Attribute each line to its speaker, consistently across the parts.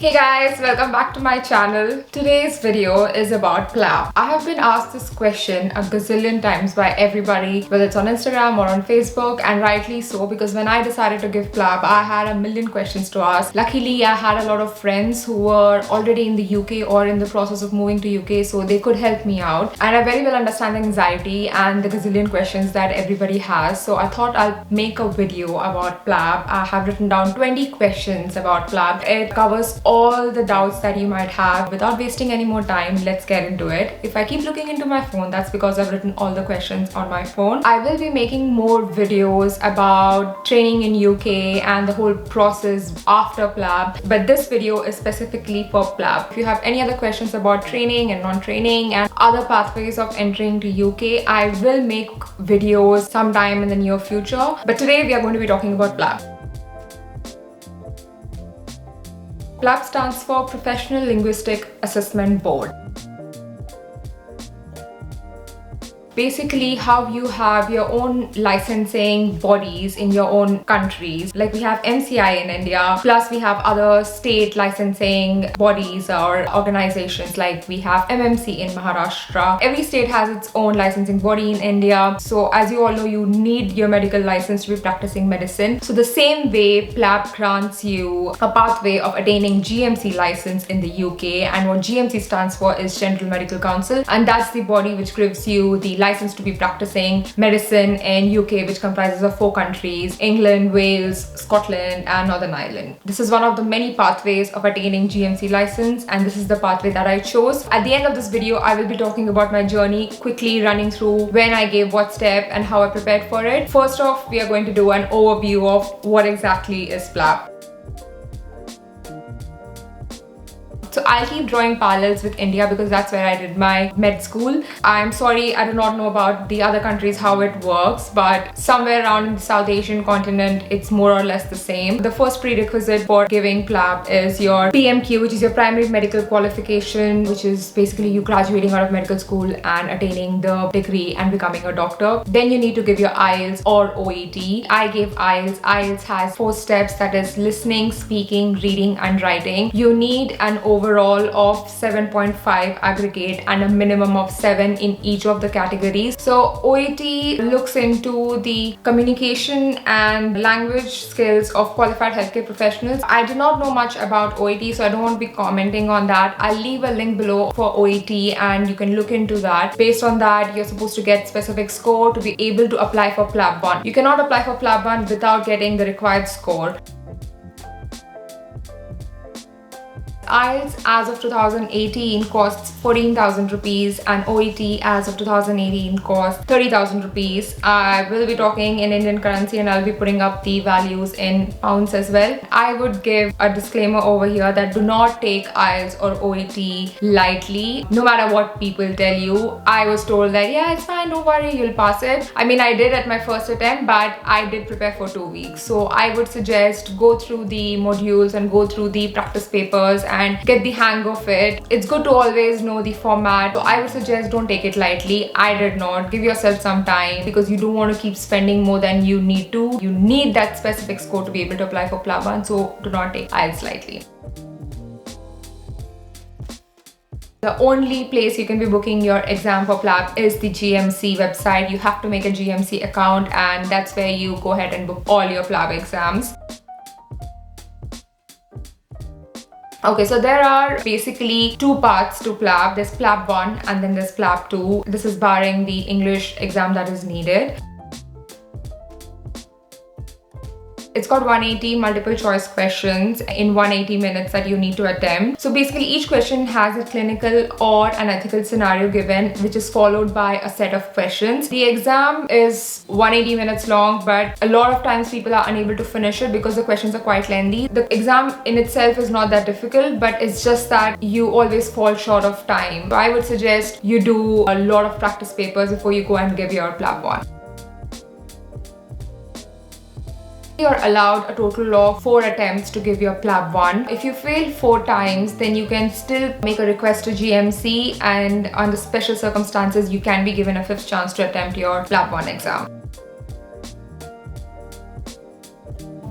Speaker 1: Hey guys, welcome back to my channel. Today's video is about PLAB. I have been asked this question a gazillion times by everybody, whether it's on Instagram or on Facebook, and rightly so, because when I decided to give PLAB, I had a million questions to ask. Luckily, I had a lot of friends who were already in the UK or in the process of moving to UK, so they could help me out. And I very well understand the anxiety and the gazillion questions that everybody has, so I thought I'll make a video about PLAB. I have written down 20 questions about PLAB. It covers all the doubts that you might have. Without wasting any more time, let's get into it. If I keep looking into my phone, that's because I've written all the questions on my phone. I will be making more videos about training in UK and the whole process after PLAB, but this video is specifically for PLAB. If you have any other questions about training and non-training and other pathways of entering to UK, I will make videos sometime in the near future. But today we are going to be talking about PLAB. PLAB stands for Professional Linguistic Assessment Board. Basically, how you have your own licensing bodies in your own countries. Like we have MCI in India, plus we have other state licensing bodies or organizations, like we have MMC in Maharashtra. Every state has its own licensing body in India. So as you all know, you need your medical license to be practicing medicine. So the same way, PLAB grants you a pathway of attaining GMC license in the UK, and what GMC stands for is General Medical Council, and that's the body which gives you the license to be practicing medicine in UK, which comprises of 4 countries: England, Wales, Scotland and Northern Ireland. This is one of the many pathways of attaining GMC license, and this is the pathway that I chose. At the end of this video, I will be talking about my journey, quickly running through when I gave what step and how I prepared for it. First off, we are going to do an overview of what exactly is PLAB. So I'll keep drawing parallels with India because that's where I did my med school. I'm sorry, I do not know about the other countries how it works, but somewhere around in the South Asian continent, it's more or less the same. The first prerequisite for giving PLAB is your PMQ, which is your primary medical qualification, which is basically you graduating out of medical school and attaining the degree and becoming a doctor. Then you need to give your IELTS or OET. I gave IELTS. IELTS has 4 steps, that is listening, speaking, reading and writing. You need an overall of 7.5 aggregate and a minimum of 7 in each of the categories. So OET looks into the communication and language skills of qualified healthcare professionals. I do not know much about OET, so I don't want to be commenting on that. I'll leave a link below for OET and you can look into that. Based on that, you're supposed to get specific score to be able to apply for PLAB 1. You cannot apply for PLAB 1 without getting the required score. IELTS as of 2018 costs 14,000 rupees and OET as of 2018 costs 30,000 rupees. I will be talking in Indian currency and I'll be putting up the values in pounds as well. I would give a disclaimer over here that do not take IELTS or OET lightly, no matter what people tell you. I was told that yeah, it's fine, don't worry, you'll pass it. I mean, I did at my first attempt, but I did prepare for 2 weeks. So I would suggest go through the modules and go through the practice papers and get the hang of it. It's good to always know the format. So I would suggest don't take it lightly. I did not. Give yourself some time because you don't want to keep spending more than you need to. You need that specific score to be able to apply for PLAB 1, so do not take IELTS lightly. The only place you can be booking your exam for PLAB is the GMC website. You have to make a GMC account and that's where you go ahead and book all your PLAB exams. Okay, so there are basically 2 parts to PLAB. There's PLAB 1 and then there's PLAB 2. This is barring the English exam that is needed. It's got 180 multiple choice questions in 180 minutes that you need to attempt. So basically each question has a clinical or an ethical scenario given, which is followed by a set of questions. The exam is 180 minutes long, but a lot of times people are unable to finish it because the questions are quite lengthy. The exam in itself is not that difficult, but it's just that you always fall short of time. So I would suggest you do a lot of practice papers before you go and give your PLAB 1. You're allowed a total of 4 attempts to give your PLAB 1. If you fail 4 times, then you can still make a request to GMC, and under special circumstances, you can be given a 5th chance to attempt your PLAB 1 exam.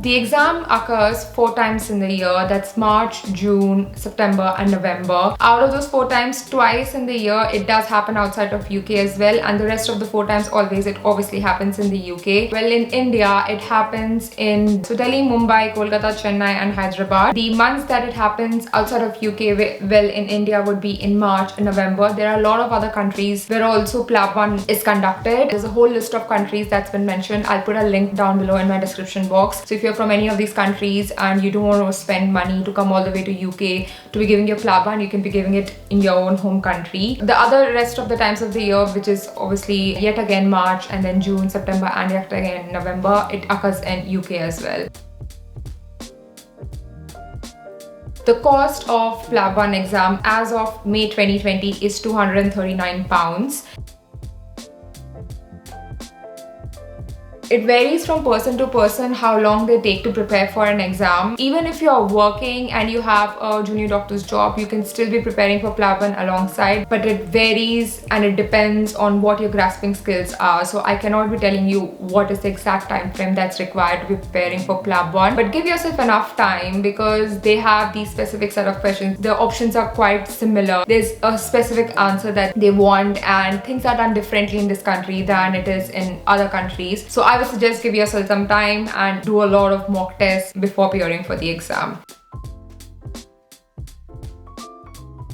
Speaker 1: The exam occurs 4 times in the year. That's March, June, September and November. Out of those 4 times, twice in the year it does happen outside of UK as well, and the rest of the 4 times always it obviously happens in the UK. Well, in India it happens in Delhi, Mumbai, Kolkata, Chennai and Hyderabad. The months that it happens outside of UK, well, in India would be in March and November. There are a lot of other countries where also PLAB 1 is conducted. There's a whole list of countries that's been mentioned. I'll put a link down below in my description box. So if you're from any of these countries and you don't want to spend money to come all the way to UK to be giving your PLAB 1, you can be giving it in your own home country. The other rest of the times of the year, which is obviously yet again March and then June, September and yet again November, it occurs in UK as well. The cost of PLAB 1 exam as of May 2020 is £239. It varies from person to person how long they take to prepare for an exam. Even if you're working and you have a junior doctor's job, you can still be preparing for PLAB 1 alongside, but it varies and it depends on what your grasping skills are. So I cannot be telling you what is the exact time frame that's required to be preparing for PLAB 1, but give yourself enough time because they have these specific set of questions. The options are quite similar. There's a specific answer that they want, and things are done differently in this country than it is in other countries. So I would suggest give yourself some time and do a lot of mock tests before appearing for the exam.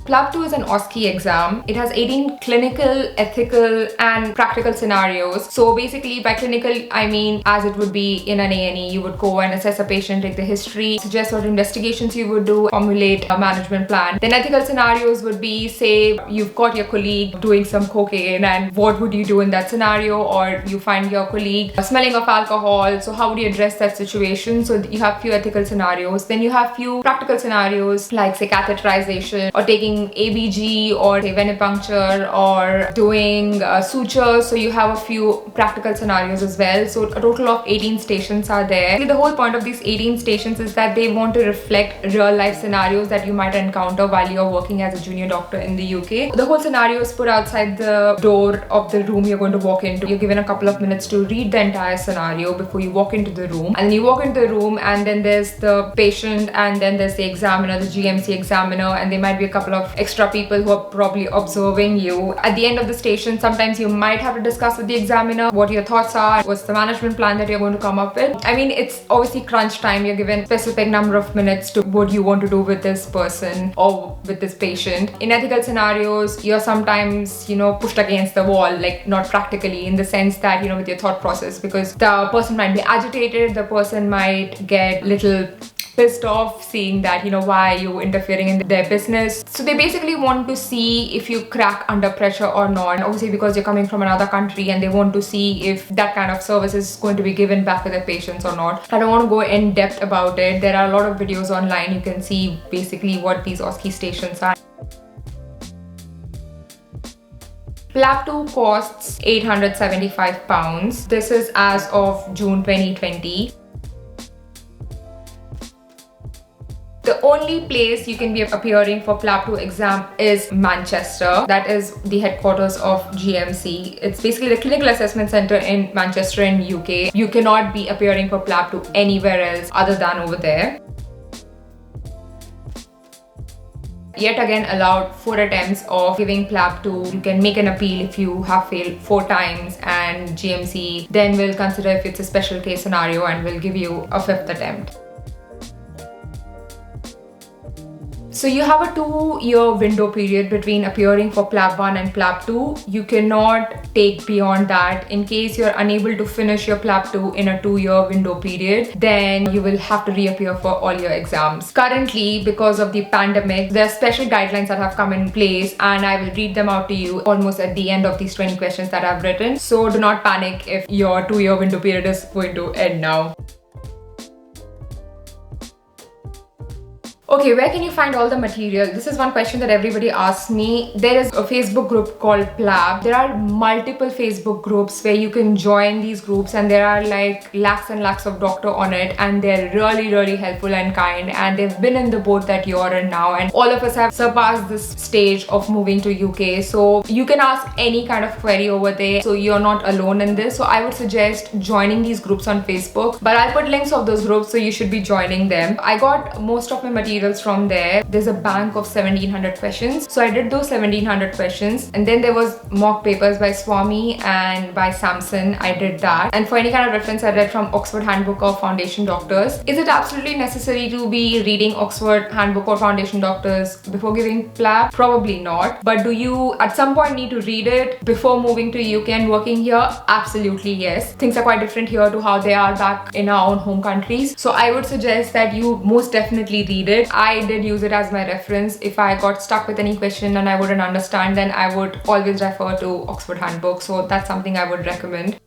Speaker 1: PLAB 2 is an OSCE exam. It has 18 clinical, ethical and practical scenarios. So basically by clinical, I mean as it would be in an A&E, you would go and assess a patient, take the history, suggest what investigations you would do, formulate a management plan. Then ethical scenarios would be, say you've got your colleague doing some cocaine, and what would you do in that scenario? Or you find your colleague smelling of alcohol, so how would you address that situation? So you have few ethical scenarios. Then you have few practical scenarios like say catheterization or taking ABG or say venipuncture or doing sutures. So you have a few practical scenarios as well. So a total of 18 stations are there. The whole point of these 18 stations is that they want to reflect real life scenarios that you might encounter while you're working as a junior doctor in the UK. The whole scenario is put outside the door of the room you're going to walk into. You're given a couple of minutes to read the entire scenario before you walk into the room. And then you walk into the room and then there's the patient and then there's the examiner, the GMC examiner, and there might be a couple of extra people who are probably observing you. At the end of the station, sometimes you might have to discuss with the examiner what your thoughts are, what's the management plan that you're going to come up with. I mean, it's obviously crunch time. You're given specific number of minutes to what you want to do with this person or with this patient. In ethical scenarios, you're sometimes, pushed against the wall, like not practically in the sense that, with your thought process, because the person might be agitated, the person might get little pissed off seeing that, why are you interfering in their business. So they basically want to see if you crack under pressure or not. And obviously because you're coming from another country and they want to see if that kind of service is going to be given back to their patients or not. I don't want to go in depth about it. There are a lot of videos online. You can see basically what these OSCE stations are. PLAB 2 costs £875. This is as of June 2020. The only place you can be appearing for PLAB 2 exam is Manchester. That is the headquarters of GMC. It's basically the clinical assessment center in Manchester in UK. You cannot be appearing for PLAB 2 anywhere else other than over there. Yet again allowed 4 attempts of giving PLAB 2. You can make an appeal if you have failed 4 times, and GMC then will consider if it's a special case scenario and will give you a 5th attempt. So you have a 2-year window period between appearing for PLAB 1 and PLAB 2. You cannot take beyond that. In case you're unable to finish your PLAB 2 in a 2-year window period, then you will have to reappear for all your exams. Currently, because of the pandemic, there are special guidelines that have come in place, and I will read them out to you almost at the end of these 20 questions that I've written. So do not panic if your 2-year window period is going to end now. Okay, where can you find all the material? This is one question that everybody asks me. There is a Facebook group called PLAB. There are multiple Facebook groups where you can join these groups, and there are like lakhs and lakhs of doctor on it, and they're really helpful and kind, and they've been in the boat that you're in now, and all of us have surpassed this stage of moving to UK. So you can ask any kind of query over there, so you're not alone in this. So I would suggest joining these groups on Facebook, but I'll put links of those groups, so you should be joining them. I got most of my materials from there. There's a bank of 1700 questions, so I did those 1700 questions, and then there was mock papers by Swami and by Samson. I did that, and for any kind of reference, I read from Oxford Handbook of Foundation Doctors. Is it absolutely necessary to be reading Oxford Handbook or Foundation Doctors before giving PLAB? Probably not. But do you at some point need to read it before moving to UK and working here? Absolutely yes. Things are quite different here to how they are back in our own home countries, so I would suggest that you most definitely read it. I did use it as my reference. If I got stuck with any question and I wouldn't understand, then I would always refer to Oxford Handbook. So that's something I would recommend.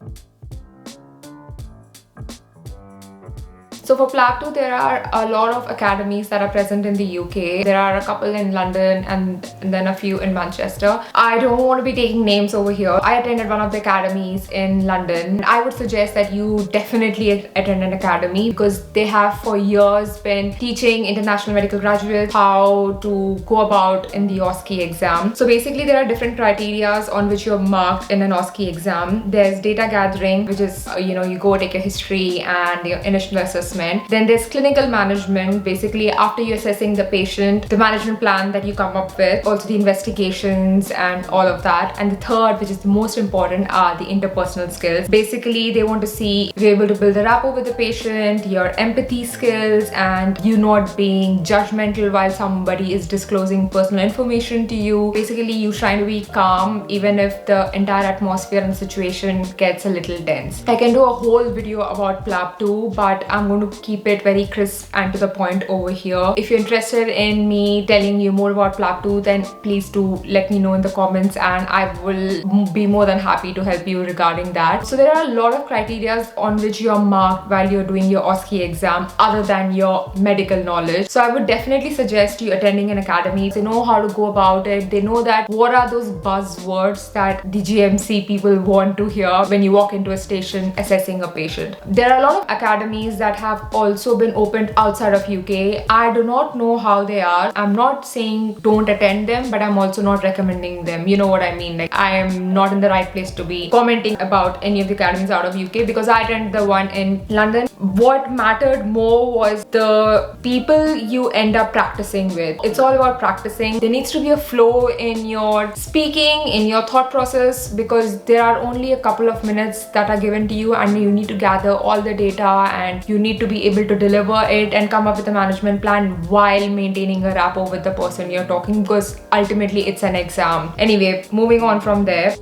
Speaker 1: So for PLAB 2, there are a lot of academies that are present in the UK. There are a couple in London and then a few in Manchester. I don't want to be taking names over here. I attended one of the academies in London. I would suggest that you definitely attend an academy, because they have for years been teaching international medical graduates how to go about in the OSCE exam. So basically there are different criterias on which you're marked in an OSCE exam. There's data gathering, which is, you go take your history and your initial assessment. Then there's clinical management, basically after you're assessing the patient, the management plan that you come up with, also the investigations and all of that. And the third, which is the most important, are the interpersonal skills. Basically, they want to see if you're able to build a rapport with the patient, your empathy skills, and you not being judgmental while somebody is disclosing personal information to you. Basically, you trying to be calm even if the entire atmosphere and situation gets a little tense. I can do a whole video about PLAB 2, but I'm going to keep it very crisp and to the point over here. If you're interested in me telling you more about PLAB 2, then please do let me know in the comments, and I will be more than happy to help you regarding that. So there are a lot of criteria on which you're marked while you're doing your OSCE exam other than your medical knowledge. So I would definitely suggest you attending an academy. They know how to go about it. They know that what are those buzzwords that the GMC people want to hear when you walk into a station assessing a patient. There are a lot of academies that have also been opened outside of UK. I do not know how they are. I'm not saying don't attend them, but I'm also not recommending them. You know what I mean? Like, I am not in the right place to be commenting about any of the academies out of UK, because I attended the one in London. What mattered more was the people you end up practicing with. It's all about practicing. There needs to be a flow in your speaking, in your thought process, because there are only a couple of minutes that are given to you, and you need to gather all the data, and you need to be able to deliver it and come up with a management plan while maintaining a rapport with the person you're talking, because ultimately it's an exam. Anyway, moving on from there.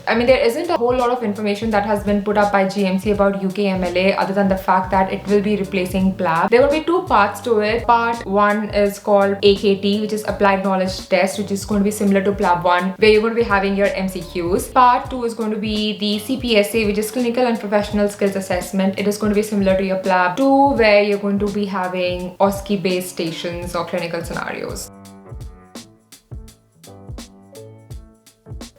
Speaker 1: I mean, there isn't a whole lot of information that has been put up by GMC about UK MLA other than the fact that it will be replacing PLAB. There will be two parts to it. Part 1 is called AKT, which is Applied Knowledge Test, which is going to be similar to PLAB 1, where you're going to be having your MCQs. Part 2 is going to be the CPSA, which is Clinical and Professional Skills Assessment. It is going to be similar to your PLAB 2, where you're going to be having OSCE-based stations or clinical scenarios.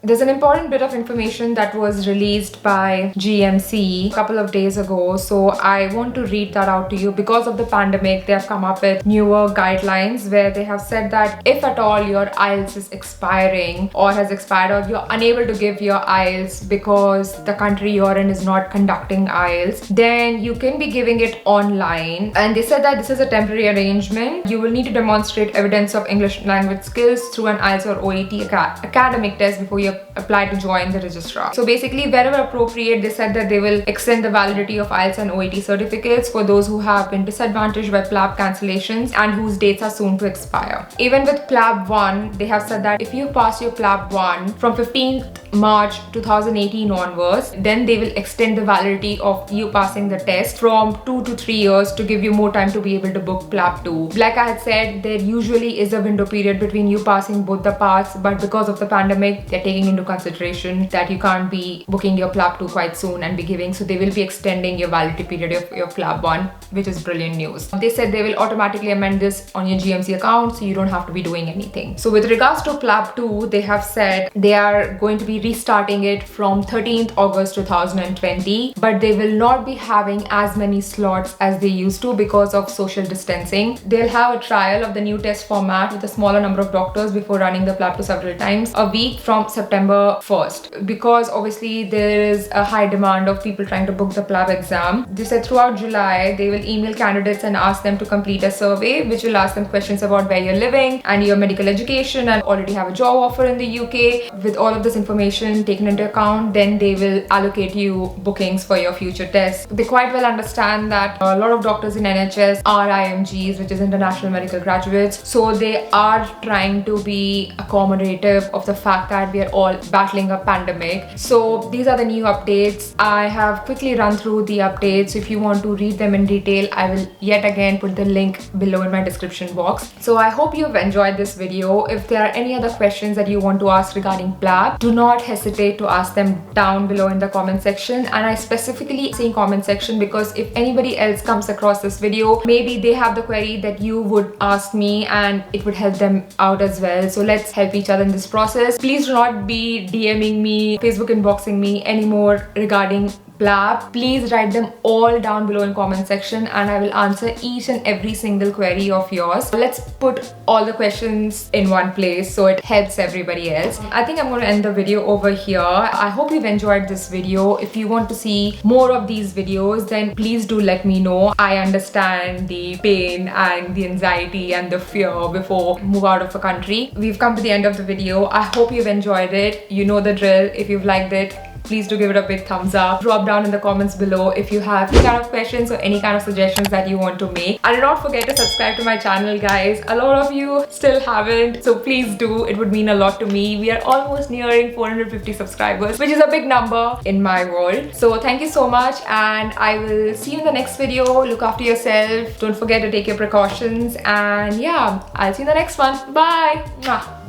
Speaker 1: There's an important bit of information that was released by GMC a couple of days ago, so I want to read that out to you. Because of the pandemic, they have come up with newer guidelines where they have said that if at all your IELTS is expiring or has expired, or you're unable to give your IELTS because the country you're in is not conducting IELTS, then you can be giving it online. And they said that this is a temporary arrangement. You will need to demonstrate evidence of English language skills through an IELTS or OET academic test before you apply to join the registrar. So basically, wherever appropriate, they said that they will extend the validity of IELTS and OET certificates for those who have been disadvantaged by PLAB cancellations and whose dates are soon to expire. Even with PLAB 1, they have said that if you pass your PLAB 1 from 15th March 2018 onwards, then they will extend the validity of you passing the test from 2 to 3 years to give you more time to be able to book PLAB 2. Like I had said, there usually is a window period between you passing both the parts, but because of the pandemic, they're taking taking into consideration that you can't be booking your PLAB 2 quite soon and be giving, so they will be extending your validity period of your PLAB 1, which is brilliant news. They said they will automatically amend this on your GMC account, so you don't have to be doing anything. So with regards to PLAB 2, they have said they are going to be restarting it from 13th August 2020, but they will not be having as many slots as they used to because of social distancing. They'll have a trial of the new test format with a smaller number of doctors before running the PLAB 2 several times a week from September 1st, because obviously there is a high demand of people trying to book the PLAB exam. They said throughout July they will email candidates and ask them to complete a survey which will ask them questions about where you're living and your medical education and already have a job offer in the UK. With all of this information taken into account, then they will allocate you bookings for your future tests. They quite well understand that a lot of doctors in NHS are IMGs, which is International Medical Graduates, so they are trying to be accommodative of the fact that we are all battling a pandemic. So these are the new updates. I have quickly run through the updates. If you want to read them in detail, I will yet again put the link below in my description box. So I hope you've enjoyed this video. If there are any other questions that you want to ask regarding PLAB, do not hesitate to ask them down below in the comment section. And I specifically say comment section because if anybody else comes across this video, maybe they have the query that you would ask me and it would help them out as well. So let's help each other in this process. Please do not be DMing me, Facebook inboxing me anymore regarding PLAB. Please write them all down below in comment section and I will answer each and every single query of yours. Let's put all the questions in one place so it helps everybody else. I think I'm going to end the video over here. I hope you've enjoyed this video. If you want to see more of these videos, then please do let me know. I understand the pain and the anxiety and the fear before move out of a country. We've come to the end of the video. I hope you've enjoyed it. You know the drill. If you've liked it, please do give it a big thumbs up. Drop down in the comments below if you have any kind of questions or any kind of suggestions that you want to make. And do not forget to subscribe to my channel, guys. A lot of you still haven't, so please do. It would mean a lot to me. We are almost nearing 450 subscribers, which is a big number in my world. So thank you so much and I will see you in the next video. Look after yourself. Don't forget to take your precautions and yeah, I'll see you in the next one. Bye! Mwah.